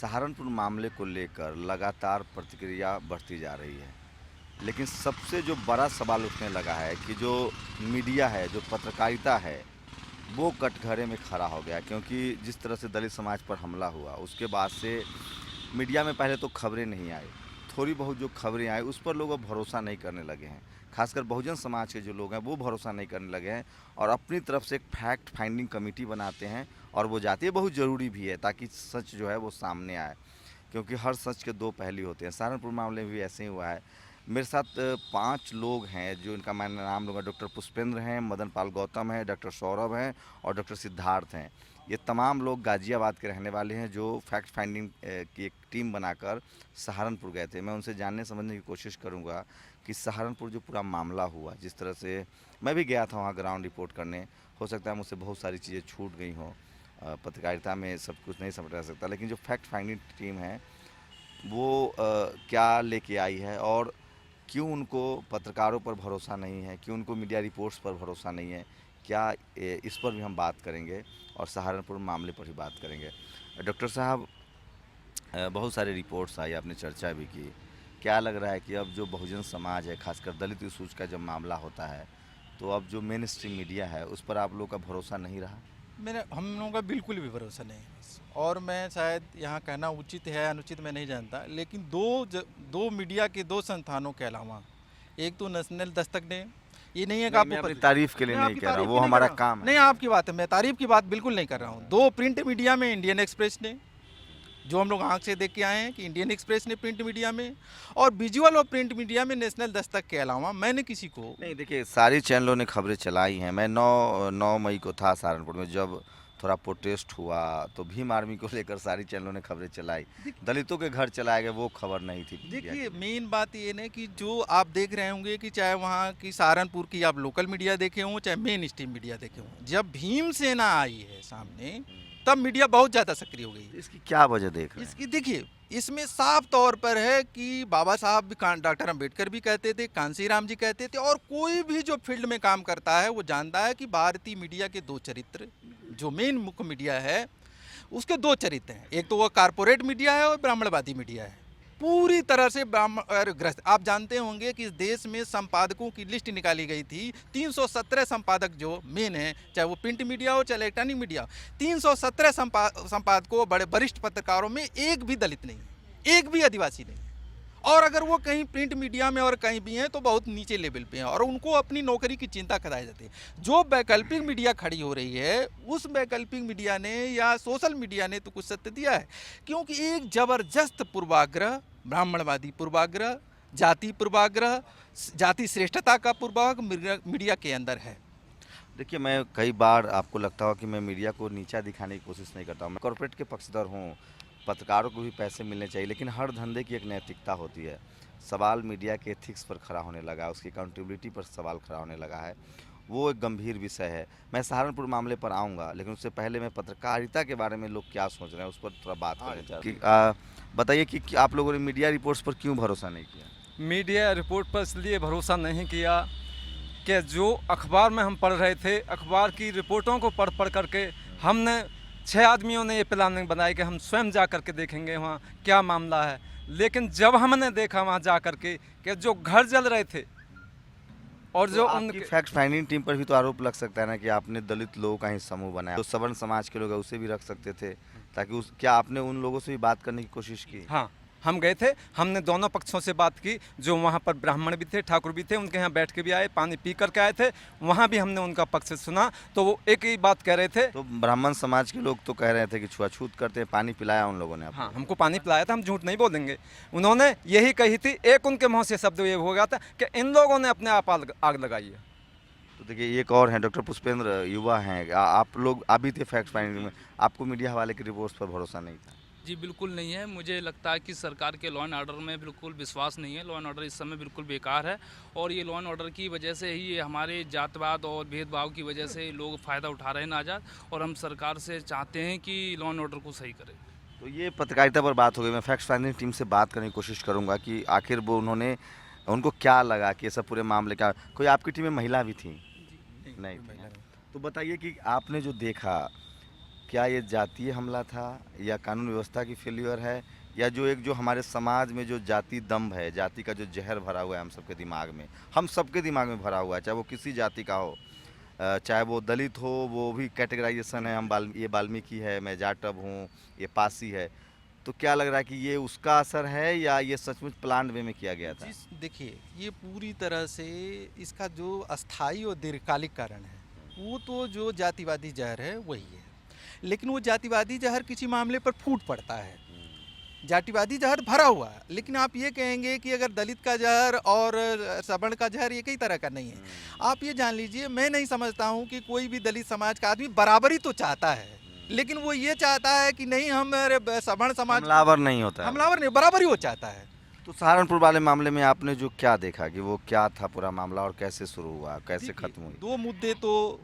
सहारनपुर मामले को लेकर लगातार प्रतिक्रिया बढ़ती जा रही है, लेकिन सबसे जो बड़ा सवाल उठने लगा है कि जो मीडिया है, जो पत्रकारिता है, वो कटघरे में खड़ा हो गया। क्योंकि जिस तरह से दलित समाज पर हमला हुआ, उसके बाद से मीडिया में पहले तो खबरें नहीं आई, थोड़ी बहुत जो खबरें आई उस पर लोग अब भरोसा नहीं करने लगे हैं। खासकर बहुजन समाज के जो लोग हैं वो भरोसा नहीं करने लगे हैं और अपनी तरफ से एक फैक्ट फाइंडिंग कमेटी बनाते हैं और वो जाती है। बहुत ज़रूरी भी है ताकि सच जो है वो सामने आए, क्योंकि हर सच के दो पहलू होते हैं। सहारनपुर मामले में भी ऐसे ही हुआ है। मेरे साथ 5 लोग हैं जो इनका मैं नाम लूँगा। डॉक्टर पुष्पेंद्र हैं, मदन पाल गौतम हैं, डॉक्टर सौरभ हैं और डॉक्टर सिद्धार्थ हैं। ये तमाम लोग गाज़ियाबाद के रहने वाले हैं जो फैक्ट फाइंडिंग की एक टीम बनाकर सहारनपुर गए थे। मैं उनसे जानने समझने की कोशिश करूँगा कि सहारनपुर जो पूरा मामला हुआ, जिस तरह से मैं भी गया था वहाँ ग्राउंड रिपोर्ट करने, हो सकता है मुझसे बहुत सारी चीज़ें छूट गई हों, पत्रकारिता में सब कुछ नहीं समझा सकता, लेकिन जो फैक्ट फाइंडिंग टीम है वो क्या लेके आई है और क्यों उनको पत्रकारों पर भरोसा नहीं है, क्यों उनको मीडिया रिपोर्ट्स पर भरोसा नहीं है, क्या इस पर भी हम बात करेंगे और सहारनपुर मामले पर भी बात करेंगे। डॉक्टर साहब, बहुत सारे रिपोर्ट्स आई, आपने चर्चा भी की। क्या लग रहा है कि अब जो बहुजन समाज है, खासकर दलित इशूज़ का जब मामला होता है, तो अब जो मेन स्ट्रीम मीडिया है उस पर आप लोग का भरोसा नहीं रहा? हम लोगों का बिल्कुल भी भरोसा नहीं है। और मैं शायद यहाँ कहना उचित है अनुचित मैं नहीं जानता, लेकिन दो मीडिया के दो संस्थानों के अलावा, एक तो नेशनल दस्तक ने, ये नहीं है कि नहीं, मैं आपको अपनी तारीफ के लिए मैं नहीं आपकी कह रहा हूँ, तारीफ वो ही नहीं कर हमारा रहा हूँ। काम है। नहीं, आपकी बात है, मैं तारीफ की बात बिल्कुल नहीं कर रहा हूँ। दो प्रिंट मीडिया में इंडियन एक्सप्रेस ने, जो हम लोग आंख से देख के आए हैं कि इंडियन एक्सप्रेस ने प्रिंट मीडिया में, और विजुअल और प्रिंट मीडिया में नेशनल दस्तक के अलावा मैंने किसी को नहीं, देखिए, सारी चैनलों ने खबरें चलाई हैं। मैं 9 मई को था सहारनपुर में, जब थोड़ा प्रोटेस्ट हुआ तो भीम आर्मी को लेकर सारी चैनलों ने खबरें चलाई। दलितों के घर चलाए गए, वो खबर नहीं थी मीडिया देखिए, की। मेन बात ये ना कि जो आप देख रहे होंगे कि चाहे वहाँ की सहारनपुर की आप लोकल मीडिया देखे हों, चाहे मेन स्ट्रीम मीडिया देखे हों, जब भीमसेना आई है सामने, तब मीडिया बहुत ज़्यादा सक्रिय हो गई। इसकी क्या वजह देख रहे हैं? इसकी देखिए, इसमें साफ तौर पर है कि बाबा साहब भी, डॉक्टर अंबेडकर भी कहते थे, कांसीराम जी कहते थे, और कोई भी जो फील्ड में काम करता है वो जानता है कि भारतीय मीडिया के दो चरित्र, जो मेन मुख्य मीडिया है उसके दो चरित्र हैं। एक तो वो कारपोरेट मीडिया है और ब्राह्मणवादी मीडिया है, पूरी तरह से ब्राह्मण ग्रस्त। आप जानते होंगे कि इस देश में संपादकों की लिस्ट निकाली गई थी, 317 संपादक जो मेन हैं, चाहे वो प्रिंट मीडिया हो चाहे इलेक्ट्रॉनिक मीडिया हो, 317 संपादकों, बड़े वरिष्ठ पत्रकारों में एक भी दलित नहीं है, एक भी आदिवासी नहीं है। और अगर वो कहीं प्रिंट मीडिया में और कहीं भी हैं तो बहुत नीचे लेवल पे हैं, और उनको अपनी नौकरी की चिंता कराई जाती है। जो वैकल्पिक मीडिया खड़ी हो रही है, उस वैकल्पिक मीडिया ने या सोशल मीडिया ने तो कुछ सत्य दिया है, क्योंकि एक जबरदस्त पूर्वाग्रह, ब्राह्मणवादी पूर्वाग्रह, जाति पूर्वाग्रह, जाति श्रेष्ठता का पूर्वाग्रह मीडिया के अंदर है। देखिए, मैं कई बार, आपको लगता हो कि मैं मीडिया को नीचा दिखाने की कोशिश नहीं करता हूँ। मैं कॉर्पोरेट के पक्षधर हूँ, पत्रकारों को भी पैसे मिलने चाहिए, लेकिन हर धंधे की एक नैतिकता होती है। सवाल मीडिया के एथिक्स पर खड़ा होने लगा है, उसकी अकाउंटेबिलिटी पर सवाल खड़ा होने लगा है। वो एक गंभीर विषय है। मैं सहारनपुर मामले पर आऊँगा, लेकिन उससे पहले मैं पत्रकारिता के बारे में लोग क्या सोच रहे हैं उस पर थोड़ा बात करना चाहता हूँ। बताइए कि आप लोगों ने मीडिया रिपोर्ट्स पर क्यों भरोसा नहीं किया? मीडिया रिपोर्ट पर इसलिए भरोसा नहीं किया कि जो अखबार में हम पढ़ रहे थे, अखबार की रिपोर्टों को पढ़ पढ़ करके हमने 6 आदमियों ने ये प्लानिंग बनाई कि हम स्वयं जा कर के देखेंगे वहाँ क्या मामला है। लेकिन जब हमने देखा वहाँ जा कर के कि जो घर जल रहे थे और तो जो आपकी उनके फैक्ट फाइंडिंग टीम पर भी तो आरोप लग सकता है ना कि आपने दलित लोगों का ही समूह बनाया। जो सवर्ण समाज के लोग हैं उसे भी रख सकते थे, ताकि उस क्या आपने उन लोगों से भी बात करने की कोशिश की? हाँ, हम गए थे, हमने दोनों पक्षों से बात की। जो वहाँ पर ब्राह्मण भी थे, ठाकुर भी थे, उनके यहाँ बैठ के भी आए, पानी पी करके आए थे, वहाँ भी हमने उनका पक्ष सुना। तो वो एक ही बात कह रहे थे। तो ब्राह्मण समाज के लोग तो कह रहे थे कि छुआछूत करते हैं, पानी पिलाया उन लोगों ने आपको? हाँ, हमको पानी पिलाया था, हम झूठ नहीं बोलेंगे। उन्होंने यही कही थी, एक उनके मुँह से शब्द ये हो गया था कि इन लोगों ने अपने आप आग लगाई है। तो देखिए, एक और हैं डॉक्टर पुष्पेंद्र, युवा हैं। आप लोग अभी थे फैक्ट फाइंडिंग में, आपको मीडिया हवाले की रिपोर्ट्स पर भरोसा नहीं था? जी बिल्कुल नहीं है। मुझे लगता है कि सरकार के लॉ एंड ऑर्डर में बिल्कुल विश्वास नहीं है। लॉ एंड ऑर्डर इस समय बिल्कुल बेकार है, और ये लॉ एंड ऑर्डर की वजह से ही ये हमारे जातवाद और भेदभाव की वजह से लोग फ़ायदा उठा रहे हैं नाजायज़, और हम सरकार से चाहते हैं कि लॉ एंड ऑर्डर को सही करें। तो ये पत्रकारिता पर बात हो गई। मैं फैक्ट फाइंडिंग टीम से बात करने की कोशिश करूँगा कि आखिर वो उनको क्या लगा कि ये सब पूरे मामले का। कोई आपकी टीम में महिला भी थी? नहीं थी। तो बताइए कि आपने जो देखा, क्या ये जातीय हमला था या कानून व्यवस्था की फेल्यूर है, या जो हमारे समाज में जो जाति दंभ है, जाति का जो जहर भरा हुआ है हम सबके दिमाग में, हम सबके दिमाग में भरा हुआ है, चाहे वो किसी जाति का हो, चाहे वो दलित हो, वो भी कैटेगराइजेशन है, ये वाल्मीकि है, मैं जाटव हूँ, ये पासी है। तो क्या लग रहा है कि ये उसका असर है या ये सचमुच प्लान वे में किया गया था? देखिए, ये पूरी तरह से इसका जो अस्थाई और दीर्घकालिक कारण है वो तो जो जातिवादी जहर है वही है, लेकिन वो जातिवादी जहर किसी मामले पर फूट पड़ता है। जातिवादी जहर भरा हुआ है, लेकिन आप ये कहेंगे कि अगर दलित का जहर और सवर्ण का जहर एक ही तरह का नहीं है। आप ये जान लीजिए, मैं नहीं समझता हूँ कि कोई भी दलित समाज का आदमी बराबरी तो चाहता है, लेकिन वो ये चाहता है कि नहीं हमारे सवर्ण समाज हमलावर नहीं होता है। हमलावर नहीं, बराबरी वो चाहता है। तो सहारनपुर वाले मामले में आपने जो क्या देखा कि वो क्या था पूरा मामला और कैसे शुरू हुआ, कैसे खत्म हुई? दो मुद्दे तो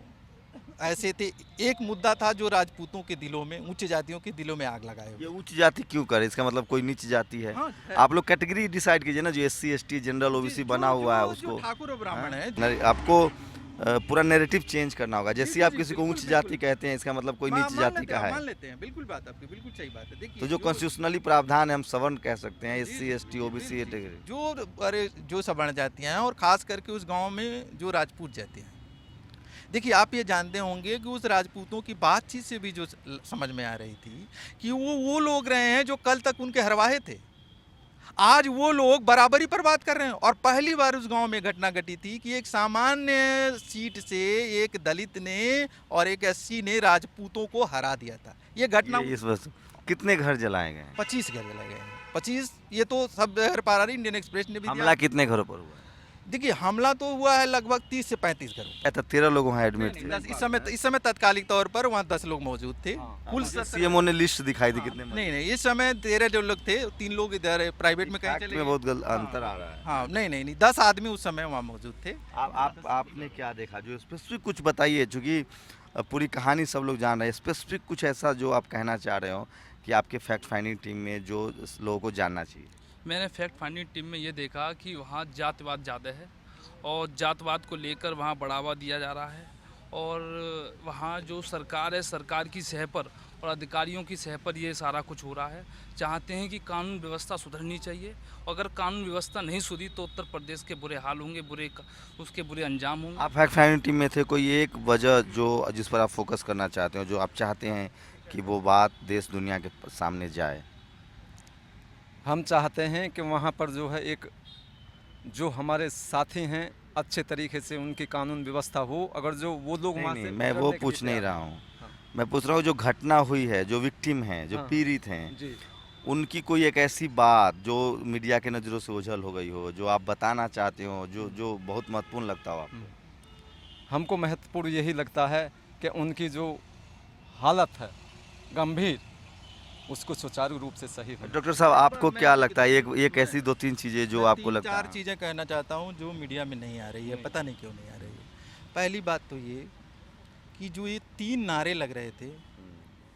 ऐसे थे। एक मुद्दा था जो राजपूतों के दिलों में, उच्च जातियों के दिलों में आग लगाए ये हुए। उच्च जाति क्यों करे? इसका मतलब कोई नीच जाति है? हाँ, है। आप लोग कैटेगरी डिसाइड कीजिए ना, जो SC ST जनरल OBC बना हुआ है उसको। ठाकुर और ब्राह्मण है, आपको पूरा नैरेटिव चेंज करना होगा। जैसे आप किसी को उच्च जाति कहते हैं, इसका मतलब कोई नीच जाति का मान है। लेते हैं, बिल्कुल बात आपकी बिल्कुल सही बात है। देखिए, तो जो कॉन्स्टिट्यूशनली प्रावधान है, हम सवर्ण कह सकते हैं, SC ST OBC जो सवर्ण जातियां हैं, और खास करके उस गांव में जो राजपूत जाति हैं। देखिए, आप ये जानते होंगे कि उस राजपूतों की बातचीत से भी जो समझ में आ रही थी कि वो लोग रहे हैं जो कल तक उनके हरवाहे थे। आज वो लोग बराबरी पर बात कर रहे हैं। और पहली बार उस गांव में घटना घटी थी कि एक सामान्य सीट से एक दलित ने और एक SC ने राजपूतों को हरा दिया था। ये घटना इस वक्त कितने घर जलाए गए? 25 घर जलाए गए हैं। 25, ये तो सब घर पा रही, इंडियन एक्सप्रेस ने भी दिया। हमला कितने घरों पर हुआ? देखिए, हमला तो हुआ है लगभग 30 से 35 घरों। तो 13 लोग वहाँ एडमिट थे। इस समय तत्कालिक तौर पर वहाँ 10 लोग मौजूद थे। कुल CMO ने लिस्ट दिखाई थी कितने? नहीं, इस समय 13 जो लोग थे, 3 लोग इधर प्राइवेट में कहीं चले में गए। बहुत अंतर आ रहा है। हाँ, नहीं, 10 आदमी उस समय वहाँ मौजूद थे। आपने क्या देखा? जो स्पेसिफिक कुछ बताइए, चूँकि पूरी कहानी सब लोग जान रहे हैं। स्पेसिफिक कुछ ऐसा जो आप कहना चाह रहे हो कि आपके फैक्ट फाइंडिंग टीम में जो लोगों को जानना चाहिए। मैंने फैक्ट फाइंडिंग टीम में ये देखा कि वहाँ जातिवाद ज़्यादा है और जातवाद को लेकर वहाँ बढ़ावा दिया जा रहा है। और वहाँ जो सरकार है, सरकार की सह पर और अधिकारियों की सह पर ये सारा कुछ हो रहा है। चाहते हैं कि कानून व्यवस्था सुधरनी चाहिए। अगर कानून व्यवस्था नहीं सुधरी तो उत्तर प्रदेश के बुरे हाल होंगे, उसके बुरे अंजाम होंगे। आप फैक्ट फाइंडिंग टीम में थे, कोई एक वजह जिस पर आप फोकस करना चाहते हो, जो आप चाहते हैं कि वो बात देश दुनिया के सामने जाए? हम चाहते हैं कि वहाँ पर जो है एक जो हमारे साथी हैं अच्छे तरीके से उनकी कानून व्यवस्था हो। अगर जो वो लोग वहाँ से मैं वो पूछ नहीं रहा हूँ। मैं पूछ रहा हूँ जो घटना हुई है, जो विक्टिम हैं, जो पीड़ित हैं, जी, उनकी कोई एक ऐसी बात जो मीडिया के नज़रों से ओझल हो गई हो, जो आप बताना चाहते हो, जो बहुत महत्वपूर्ण लगता हो आपको? हमको महत्वपूर्ण यही लगता है कि उनकी जो हालत है गंभीर, उसको सुचारू रूप से सही हो। डॉक्टर साहब, आपको क्या लगता है, एक ऐसी 2-3 चीज़ें जो आपको लगता है? 4 चीज़ें कहना चाहता हूँ जो मीडिया में नहीं आ रही है, पता नहीं क्यों नहीं आ रही है। पहली बात तो ये कि जो ये 3 नारे लग रहे थे,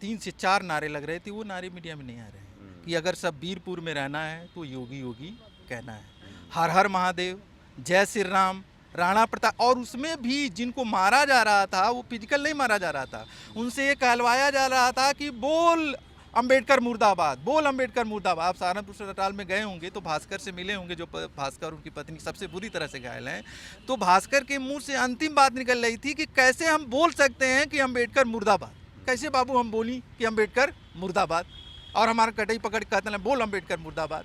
3 से 4 नारे लग रहे थे, वो नारे मीडिया में नहीं आ रहे हैं कि अगर सब वीरपुर में रहना है तो योगी योगी कहना है, हर हर महादेव, जय श्री राम, राणा प्रताप। और उसमें भी जिनको मारा जा रहा था वो फिजिकल नहीं मारा जा रहा था, उनसे ये कहलवाया जा रहा था कि बोल अंबेडकर मुर्दाबाद, बोल अंबेडकर मुर्दाबाद। आप सहारनपुर अस्पताल में गए होंगे तो भास्कर से मिले होंगे, जो भास्कर उनकी पत्नी सबसे बुरी तरह से घायल हैं। तो भास्कर के मुंह से अंतिम बात निकल रही थी कि कैसे हम बोल सकते हैं कि अंबेडकर मुर्दाबाद, कैसे बाबू हम बोली कि अंबेडकर मुर्दाबाद, और हमारा कटई पकड़ कहते हैं बोल अंबेडकर मुर्दाबाद।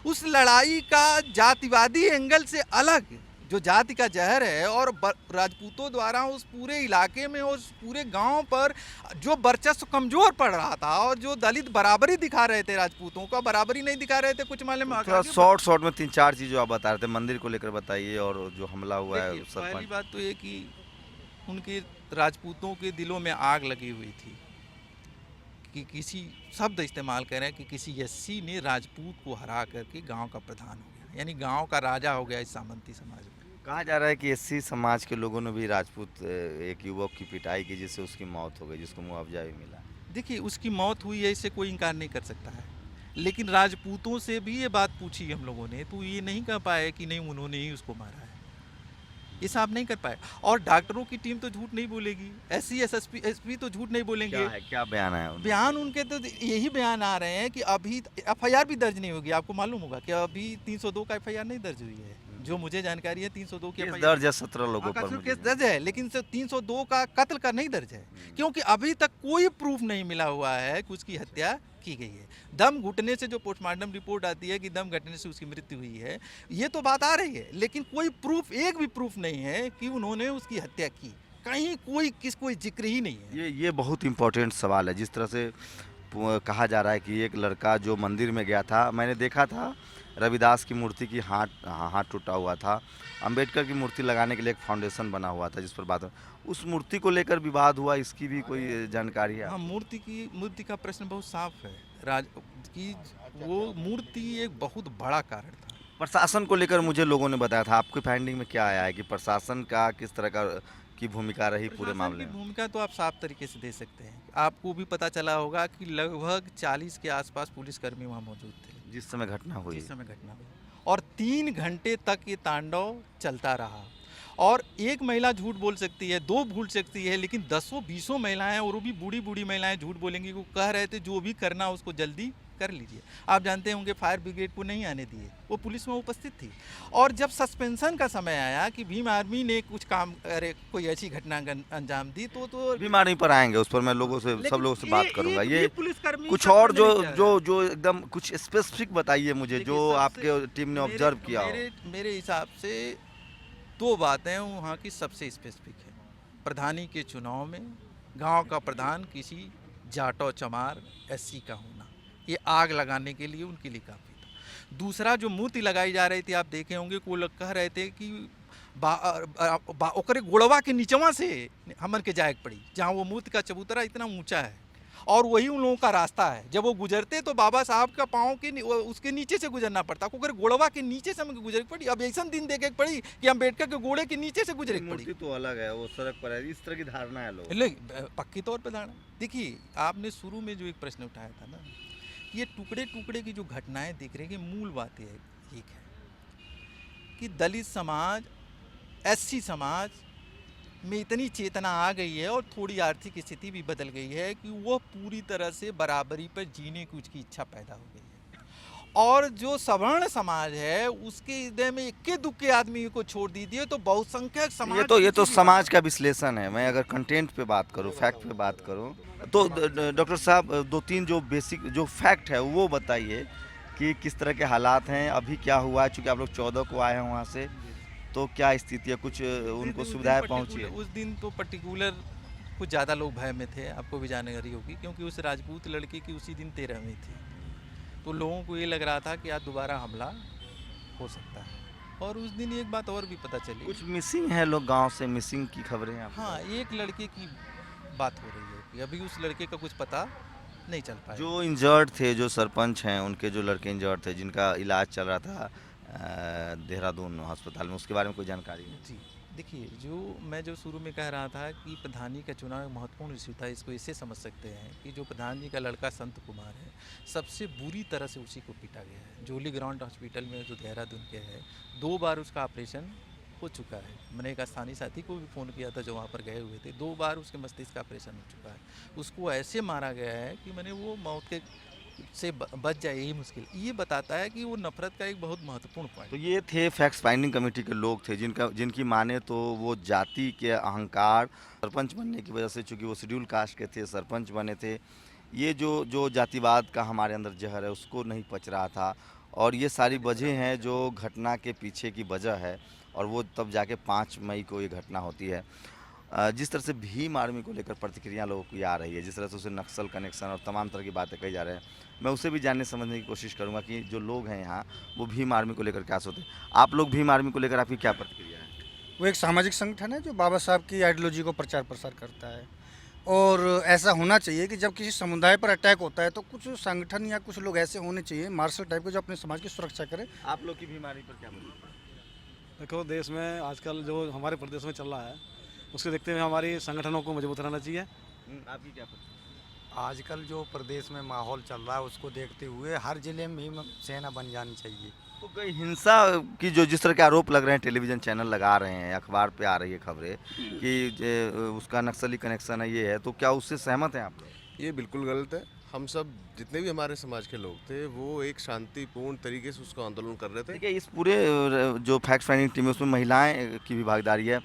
उस लड़ाई का जातिवादी एंगल से अलग जो जाति का जहर है और राजपूतों द्वारा उस पूरे इलाके में, उस पूरे गांव पर जो वर्चस्व कमजोर पड़ रहा था, और जो दलित बराबरी दिखा रहे थे, राजपूतों का बराबरी नहीं दिखा रहे थे। कुछ मामले में थोड़ा शॉर्ट में 3-4 चीज़ जो आप बता रहे थे मंदिर को लेकर बताइए, और जो हमला हुआ है। पहली बात तो ये कि उनके राजपूतों के दिलों में आग लगी हुई थी कि किसी शब्द इस्तेमाल करें कि किसी SC ने राजपूत को हरा करके गांव का प्रधान हो गया, यानी गांव का राजा हो गया इस सामंती समाज में। कहा जा रहा है कि SC समाज के लोगों ने भी राजपूत एक युवक की पिटाई की, जिससे उसकी मौत हो गई, जिसको मुआवजा भी मिला। देखिए, उसकी मौत हुई है, इससे कोई इनकार नहीं कर सकता है, लेकिन राजपूतों से भी ये बात पूछी हम लोगों ने, तो ये नहीं कह पाए कि नहीं उन्होंने ही उसको मारा है। ये साहब नहीं कर पाए। और डॉक्टरों की टीम तो झूठ नहीं बोलेगी, एससी एसपी तो झूठ नहीं बोलेंगे। क्या है, क्या बयान है उनका? बयान उनके तो यही बयान आ रहे हैं कि अभी एफआईआर भी दर्ज नहीं होगी। आपको मालूम होगा कि अभी 302 का एफआईआर नहीं दर्ज हुई है। जो मुझे जानकारी है 302 की केस FIR दर्ज है 17 लोगों पर। केस मुझे दर्ज है, लेकिन 302 का कत्ल का नहीं दर्ज है, क्योंकि अभी तक कोई प्रूफ नहीं मिला हुआ है कि उसकी हत्या की गई है। दम घुटने से जो पोस्टमार्टम रिपोर्ट आती है कि दम घुटने से उसकी मृत्यु हुई है, ये तो बात आ रही है, लेकिन कोई प्रूफ, एक भी प्रूफ नहीं है कि उन्होंने उसकी हत्या की। कहीं कोई जिक्र ही नहीं है। ये बहुत इम्पोर्टेंट सवाल है। जिस तरह से कहा जा रहा है कि एक लड़का जो मंदिर में गया था, मैंने देखा था रविदास की मूर्ति की हाथ टूटा हुआ था, अंबेडकर की मूर्ति लगाने के लिए एक फाउंडेशन बना हुआ था जिस पर बात, उस मूर्ति को लेकर विवाद हुआ, इसकी भी कोई जानकारी है? हाँ, मूर्ति का प्रश्न बहुत साफ है कि वो मूर्ति एक बहुत बड़ा कारण था। प्रशासन को लेकर मुझे लोगों ने बताया था, आपके फाइंडिंग में क्या आया है कि प्रशासन का किस तरह की भूमिका रही पूरे मामले की में? भूमिका तो आप साफ तरीके से दे सकते हैं। आपको भी पता चला होगा कि लगभग 40 के आसपास पुलिसकर्मी वहाँ मौजूद थे जिस समय घटना हुई। और 3 घंटे तक ये तांडव चलता रहा। और एक महिला झूठ बोल सकती है, 2 भूल सकती है, लेकिन 10-20 महिलाएं, और वो भी बूढ़ी बूढ़ी महिलाएं झूठ बोलेंगी। वो कह रहे थे जो भी करना उसको जल्दी कर लीजिए। आप जानते होंगे फायर ब्रिगेड को नहीं आने दिए, वो पुलिस में उपस्थित थी। और जब सस्पेंशन का समय आया कि भीम आर्मी ने कुछ काम करे, कोई ऐसी घटना अंजाम दी, तो भीम आर्मी पर आएंगे, उस पर मैं लोगों से, सब लोगों से बात करूंगा। ये पुलिसकर्मी कुछ और जो एकदम कुछ स्पेसिफिक बताइए मुझे, जो आपके टीम ने ऑब्जर्व किया हो। मेरे हिसाब से 2 बातें वहाँ की सबसे स्पेसिफिक है। प्रधानी के चुनाव में गांव का प्रधान किसी जाटो चमार एससी का होना, ये आग लगाने के लिए उनके लिए काफ़ी था। दूसरा, जो मूर्ति लगाई जा रही थी, आप देखे होंगे को लोग कह रहे थे कि ओकरे गोड़वा के नीचवा से हमन के जायक पड़ी, जहाँ वो मूर्ति का चबूतरा इतना ऊंचा है और वही उन लोगों का रास्ता है। जब वो गुजरते तो बाबा साहब का पाँव के उसके नीचे से गुजरना पड़ता, ओकरे गोड़वा के नीचे से हमें गुजर पड़ी। अब ऐसा दिन देखे पड़ी कि अम्बेडकर के गोड़े के नीचे से गुजरे पड़ी। मूर्ति तो अलग है, वो सड़क पर है, इस तरह की धारणा है लोग। लेकिन पक्की तौर पर धारणा, देखिए आपने शुरू में जो एक प्रश्न उठाया था ना, ये टुकड़े टुकड़े की जो घटनाएं दिख रही है, मूल बात ये एक है कि दलित समाज, एससी समाज में इतनी चेतना आ गई है और थोड़ी आर्थिक स्थिति भी बदल गई है कि वो पूरी तरह से बराबरी पर जीने की उसकी इच्छा पैदा हो गई है। और जो सवर्ण समाज है उसके हृदय में इक्के दुक्के आदमी को छोड़ दीजिए तो बहुसंख्यक समाज, ये तो समाज का विश्लेषण है। मैं अगर कंटेंट पे बात करूं, फैक्ट पे बात करूं, तो डॉक्टर साहब 2-3 जो बेसिक जो फैक्ट है वो बताइए कि किस तरह के हालात हैं, अभी क्या हुआ है, चूँकि आप लोग 14 को आए हैं वहाँ से, तो क्या स्थिति है, कुछ उनको सुविधाएं पहुँची है? उस दिन तो पर्टिकुलर कुछ ज़्यादा लोग भय में थे, आपको भी जानकारी होगी, क्योंकि उस राजपूत लड़की की उसी दिन 13वीं थी। तो लोगों को ये लग रहा था कि आज दोबारा हमला हो सकता है। और उस दिन एक बात और भी पता चली, कुछ मिसिंग है लोग, गांव से मिसिंग की खबरें हैं। हाँ, एक लड़के की बात हो रही है कि अभी उस लड़के का कुछ पता नहीं चल पाया। जो इंजर्ड थे, जो सरपंच हैं, उनके जो लड़के इंजर्ड थे, जिनका इलाज चल रहा था देहरादून अस्पताल में, उसके बारे में कोई जानकारी है? जी, देखिए, जो शुरू में कह रहा था कि प्रधानी का चुनाव एक महत्वपूर्ण इशू था, इसको इससे समझ सकते हैं कि जो प्रधान जी का लड़का संत कुमार है, सबसे बुरी तरह से उसी को पीटा गया है। जोली ग्राउंड हॉस्पिटल में जो देहरादून के है, 2 बार उसका ऑपरेशन हो चुका है। मैंने एक स्थानीय साथी को भी फ़ोन किया था जो वहाँ पर गए हुए थे, 2 बार उसके मस्तिष्क का ऑपरेशन हो चुका है। उसको ऐसे मारा गया है कि मैंने वो मौत के से बच जाए, यही मुश्किल। ये बताता है कि वो नफरत का एक बहुत महत्वपूर्ण पॉइंट। तो ये थे फैक्ट फाइंडिंग कमेटी के लोग थे, जिनकी माने तो वो जाति के अहंकार, सरपंच बनने की वजह से, चूँकि वो शेड्यूल कास्ट के थे, सरपंच बने थे, ये जो जातिवाद का हमारे अंदर जहर है उसको नहीं पच रहा था। और ये सारी वजह हैं जो घटना के पीछे की वजह है, और वो तब जाके 5 मई को ये घटना होती है। जिस तरह से भीम आर्मी को लेकर प्रतिक्रिया लोगों की आ रही है, जिस तरह से उसे नक्सल कनेक्शन और तमाम तरह की बातें कही जा रहे हैं, मैं उसे भी जानने समझने की कोशिश करूंगा कि जो लोग हैं यहाँ, वो भीम आर्मी को लेकर क्या सोचते हैं। आप लोग भीम आर्मी को लेकर आपकी क्या प्रतिक्रिया है? वो एक सामाजिक संगठन है जो बाबा साहब की आइडियोलॉजी को प्रचार प्रसार करता है, और ऐसा होना चाहिए कि जब किसी समुदाय पर अटैक होता है तो कुछ संगठन या कुछ लोग ऐसे होने चाहिए मार्शल टाइप के जो अपने समाज की सुरक्षा करें। आप लोग की भीम आर्मी पर क्या बोलते हैं? देखो, देश में आजकल जो हमारे प्रदेश में चल रहा है उसके देखते हुए हमारी संगठनों को मजबूत रहना चाहिए। आपकी क्या प्रतिक्रिया? आजकल जो प्रदेश में माहौल चल रहा है उसको देखते हुए हर जिले में भीम सेना बन जानी चाहिए। तो कोई हिंसा की जो जिस तरह के आरोप लग रहे हैं, टेलीविज़न चैनल लगा रहे हैं, अखबार पे आ रही है खबरें कि उसका नक्सली कनेक्शन है, ये है, तो क्या उससे सहमत हैं आप लोग? ये बिल्कुल गलत है। हम सब जितने भी हमारे समाज के लोग थे वो एक शांतिपूर्ण तरीके से उसका आंदोलन कर रहे थे। देखिए, इस पूरे जो फैक्ट फाइंडिंग टीम है उसमें महिलाएं की भी भागीदारी है।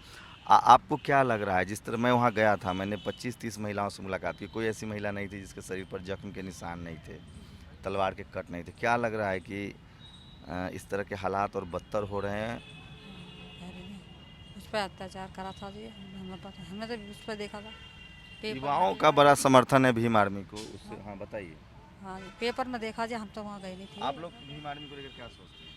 आपको क्या लग रहा है, जिस तरह मैं वहाँ गया था, मैंने 25-30 महिलाओं से मुलाकात की, कोई ऐसी महिला नहीं थी जिसके शरीर पर जख्म के निशान नहीं थे, तलवार के कट नहीं थे। क्या लग रहा है कि इस तरह के हालात और बदतर हो रहे हैं? उस पर अत्याचार करा था जी, हमें पता, हमें तो उस पर देखा था पेपर युवाओं में। का बड़ा समर्थन है भीम आर्मी को, उससे हाँ बताइए। हाँ जी, पेपर में देखा जी, हम तो वहाँ गए नहीं थे। आप लोग भीम आर्मी को लेकर क्या सोचते हैं?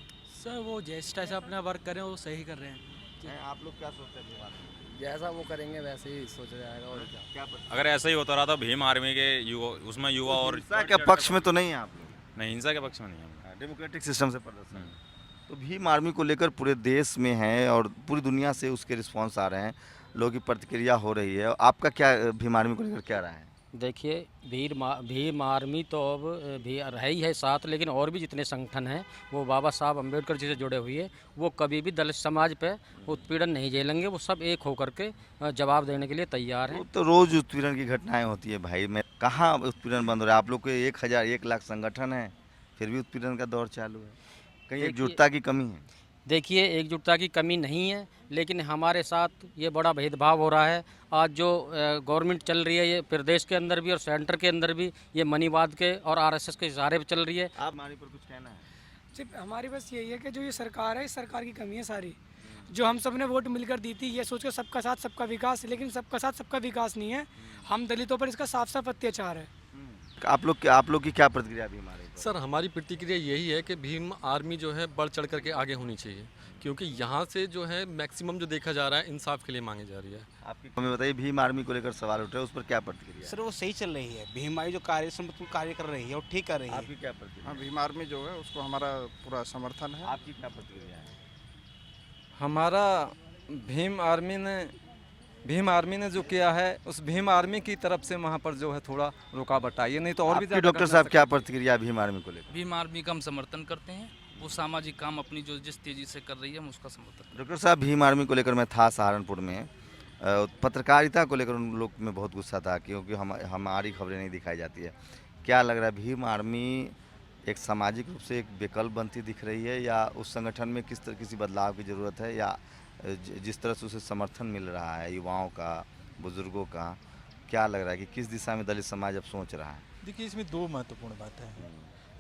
सर वो जिस टाइप से अपना वर्क करें वो सही कर रहे हैं। आप लोग क्या सोचते हैं भीम आर्मी? जैसा वो करेंगे वैसे ही सोचा जाएगा और क्या। अगर ऐसा ही होता रहा तो भीम आर्मी के युवा उसमें युवा और हिंसा के पक्ष में तो नहीं है आप लोग? नहीं, हिंसा के पक्ष में नहीं है। डेमोक्रेटिक सिस्टम से प्रदर्शन। तो भीम आर्मी को लेकर पूरे देश में है और पूरी दुनिया से उसके रिस्पांस आ रहे हैं, लोगों की प्रतिक्रिया हो रही है। आपका क्या भीम आर्मी को लेकर क्या रहा है? देखिए भीम आर्मी तो अब भी रह ही है साथ, लेकिन और भी जितने संगठन हैं वो बाबा साहब अम्बेडकर जी से जुड़े हुए हैं, वो कभी भी दलित समाज पे उत्पीड़न नहीं झेलेंगे। वो सब एक होकर के जवाब देने के लिए तैयार हैं। तो रोज उत्पीड़न की घटनाएं होती है भाई, मैं कहाँ उत्पीड़न बंद हो रहा है? आप लोग के 1 लाख संगठन है, फिर भी उत्पीड़न का दौर चालू है। कहीं एकजुटता की कमी है? देखिए एकजुटता की कमी नहीं है, लेकिन हमारे साथ ये बड़ा भेदभाव हो रहा है। आज जो गवर्नमेंट चल रही है ये प्रदेश के अंदर भी और सेंटर के अंदर भी ये मनीवाद के और आरएसएस के इशारे पे चल रही है। आप हमारे पर कुछ कहना है? सिर्फ हमारी बस यही है कि जो ये सरकार है, इस सरकार की कमी है सारी, जो हम सब ने वोट मिलकर दी थी, ये सोच कर सबका साथ सबका विकास, लेकिन सबका साथ सबका विकास नहीं है। हम दलितों पर इसका साफ साफ अत्याचार है। आप लोग की क्या प्रतिक्रिया भी हमारे पर? सर हमारी प्रतिक्रिया यही है कि भीम आर्मी जो है बढ़ चढ़ करके आगे होनी चाहिए, क्योंकि यहाँ से जो है मैक्सिमम जो देखा जा रहा है इंसाफ के लिए मांगी जा रही है। आपकी हमें बताइए, भीम आर्मी को लेकर सवाल उठ रहे हैं, उस पर क्या प्रतिक्रिया? सर वो सही चल रही है, भीम आर्मी जो कार्य कर रही है और ठीक कर रही है। आपकी क्या प्रतिक्रिया? हाँ, भीम आर्मी जो है उसको हमारा पूरा समर्थन है। आपकी क्या प्रतिक्रिया है? हमारा भीम आर्मी ने जो किया है उस भीम आर्मी की तरफ से वहाँ पर जो है थोड़ा रुकावट आई है, नहीं तो और भी आपकी डॉक्टर साहब क्या प्रतिक्रिया भीम आर्मी को लेकर? भीम आर्मी का हम समर्थन करते हैं, वो सामाजिक काम अपनी जो जिस तेज़ी से कर रही है हम उसका समर्थन। डॉक्टर साहब, भीम आर्मी को लेकर मैं था सहारनपुर में, पत्रकारिता को लेकर उन लोग में बहुत गुस्सा था क्योंकि हमारी खबरें नहीं दिखाई जाती है। क्या लग रहा है, भीम आर्मी एक सामाजिक रूप से एक विकल्प बनती दिख रही है, या उस संगठन में किसी बदलाव की ज़रूरत है, या जिस तरह से उसे समर्थन मिल रहा है युवाओं का, बुजुर्गों का, क्या लग रहा है कि किस दिशा में दलित समाज अब सोच रहा है? देखिए, इसमें दो महत्वपूर्ण बातें हैं।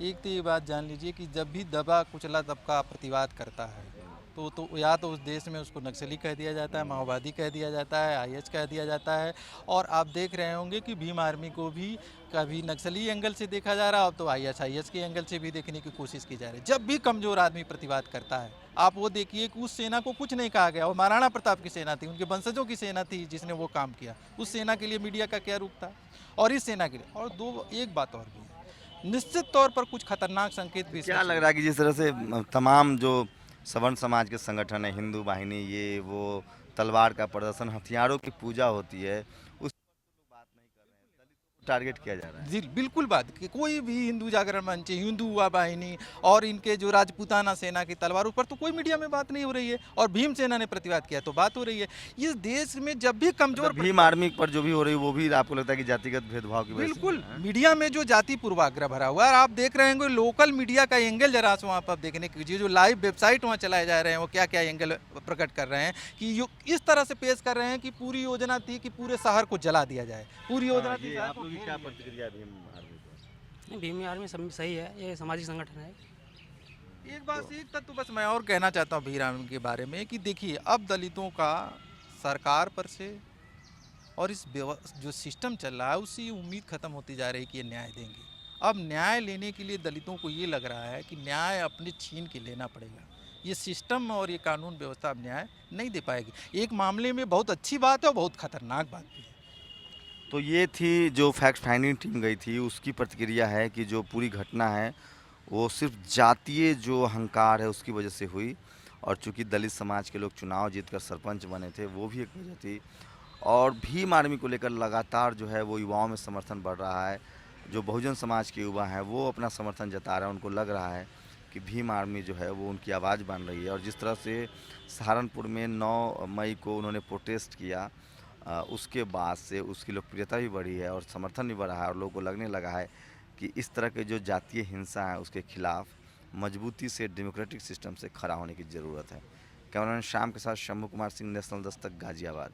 एक तो ये बात जान लीजिए कि जब भी दबा कुचला तबका प्रतिवाद करता है तो या तो उस देश में उसको नक्सली कह दिया जाता है, माओवादी कह दिया जाता है, आईएच कह दिया जाता है। और आप देख रहे होंगे कि भीम आर्मी को भी कभी नक्सली एंगल से देखा जा रहा है, अब तो आईएच के एंगल से भी देखने की कोशिश की जा रही है। जब भी कमज़ोर आदमी प्रतिवाद करता है, आप वो देखिए कि उस सेना को कुछ नहीं कहा गया। वो महाराणा प्रताप की सेना थी, उनके वंशजों की सेना थी जिसने वो काम किया। उस सेना के लिए मीडिया का क्या रूप था, और इस सेना के लिए। और एक बात और भी है, निश्चित तौर पर कुछ खतरनाक संकेत भी। क्या लग रहा है कि जिस तरह से तमाम जो सवर्ण समाज के संगठन है, हिंदू वाहिनी, ये वो तलवार का प्रदर्शन, हथियारों की पूजा होती है, उस पर बात नहीं कर रहे हैं, दलितों को टारगेट किया जा रहा है? जी बिल्कुल बात कि कोई भी हिंदू जागरण मंच, हिंदू युवा वाहिनी और इनके जो राजपूताना सेना की तलवार पर तो कोई मीडिया में बात नहीं हो रही है, और भीम सेना ने प्रतिवाद किया तो बात हो रही है। इस देश में जब भी कमजोर भीम आर्मी पर जो भी हो रही है वो भी आपको लगता है कि जातिगत भेदभाव की वजह से? बिल्कुल, मीडिया में जो जाति पूर्वाग्रह भरा हुआ है, आप देख रहे होंगे लोकल मीडिया का एंगल जरा से वहाँ पर देखने कीजिए, जो लाइव वेबसाइट वहाँ चलाए जा रहे हैं वो क्या क्या एंगल प्रकट कर रहे हैं कि इस तरह से पेश कर रहे हैं कि पूरी योजना थी कि पूरे शहर को जला दिया जाए, पूरी योजना थी। आप लोगों की क्या प्रतिक्रिया भीम आर्मी पर? भीम आर्मी सही है, ये सामाजिक संगठन है। एक तत्व बस मैं और कहना चाहता हूँ भीम आर्मी के बारे में कि देखिए, अब दलितों का सरकार पर से और इस जो सिस्टम चल रहा है उससे उम्मीद खत्म होती जा रही है कि ये न्याय देंगे। अब न्याय लेने के लिए दलितों को ये लग रहा है कि न्याय अपने छीन के लेना पड़ेगा। ये सिस्टम और ये कानून व्यवस्था अब न्याय नहीं दे पाएगी। एक मामले में बहुत अच्छी बात है और बहुत खतरनाक बात भी है। तो ये थी जो फैक्ट फाइंडिंग टीम गई थी, उसकी प्रतिक्रिया है कि जो पूरी घटना है वो सिर्फ जातीय जो अहंकार है उसकी वजह से हुई, और चूंकि दलित समाज के लोग चुनाव जीतकर सरपंच बने थे वो भी एक वजह थी। और भीम आर्मी को लेकर लगातार जो है वो युवाओं में समर्थन बढ़ रहा है। जो बहुजन समाज के युवा हैं वो अपना समर्थन जता रहे हैं, उनको लग रहा है कि भीम आर्मी जो है वो उनकी आवाज़ बन रही है। और जिस तरह से सहारनपुर में 9 मई को उन्होंने प्रोटेस्ट किया, उसके बाद से उसकी लोकप्रियता भी बढ़ी है और समर्थन भी बढ़ा है और लोगों को लगने लगा है कि इस तरह के जो जातीय हिंसा है उसके खिलाफ मजबूती से डेमोक्रेटिक सिस्टम से खड़ा होने की ज़रूरत है। कैमरामैन श्याम के साथ शंभू कुमार सिंह, नेशनल दस्तक, गाजियाबाद।